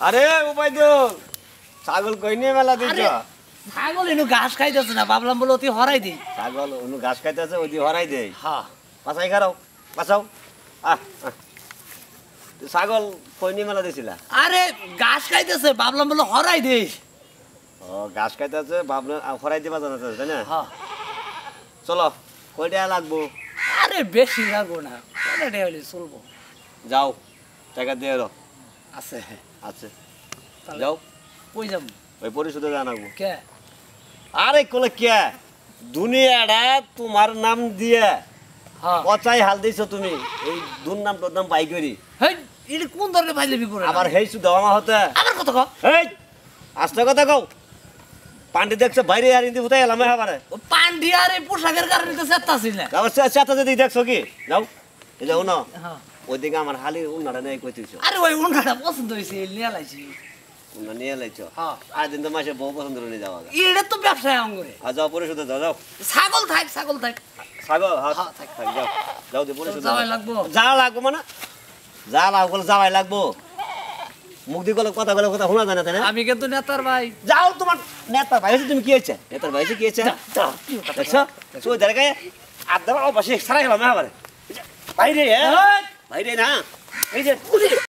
আরে উপাইদুল ছাগল কই নিয়ে মেলা দিছ? ছাগল এনু ঘাস খাইতেছে না, ভাবলাম বলে অতি হরাই দিই। ছাগল অনু ঘাস খাইতেছে ওই দি হরাই দেই। হ্যাঁ পাছাই খারাও পাছাও। ছাগল কই নিয়ে মেলা দিছিলা? আরে ঘাস খাইতেছে, ভাবলাম বলে হরাই দিই। ও ঘাস খাইতেছে ভাবনা হরাই দিবা জানাতে তাই না? হ্যাঁ চলো কয়টা লাগবো? আরে বেশি লাগবো না, কয়টা হলে চলবো। যাও টাকা দিয়ে রো। আছে আছে তাহলে যাও কই যাবো? ওই পরিশোধে জানাবো। কে? আরে কোলে কে দুনিয়াটা তোমার নাম দিয়ে হ্যাঁ পচাই হাল দিছো তুমি। এই দুর্নাম তোর নাম পাই করি। হেই এটা কোন ধরনের ভাইলে বিপরে? আবার হেই শুধু আমার হতে আমার কথা কও। এই আস্তে কথা কও। পান্ডি দেখছো বাইরে আর ইন্দি হুতাই এলাম এবারে। ও পান্ডিয়ার এই পোশাকের কারণে তো চেতাছিল না। আবার চেতা যদি দেখছো কি যাও এই যাও না হ্যাঁ ওইদিকে আমার হালি উন্নাটা নেই কইতেছো। আরে ওই উন্নাটা পছন্দ হয়েছে, নিয়ে লাইছি। উন্না নিয়ে লাইছো। হ্যাঁ আর দিন তো মাসে বউ পছন্দ নিয়ে যাওয়া। এটা তো ব্যবসায় অঙ্গরে। আর যাও পরিশোধে যাও যাও। ছাগল থাক ছাগল থাক। ছাগল হ্যাঁ হ্যাঁ, থাক। থাক যাও যাও দিয়ে পরিশোধে যাওয়াই লাগবো। যা লাগবো মানে যা লাগবো যাওয়াই লাগবো। মুখ দিয়ে কথা বলে কথা শোনা যায় না তাই না? আমি কিন্তু নেতার ভাই। যাও তোমার নেতার ভাই তুমি কি হয়েছে? নেতার ভাই কি হয়েছে? দেখছো তুই দেখায় আধা পাশে সারা গেলাম এবারে বাইরে বাইরে না এই যে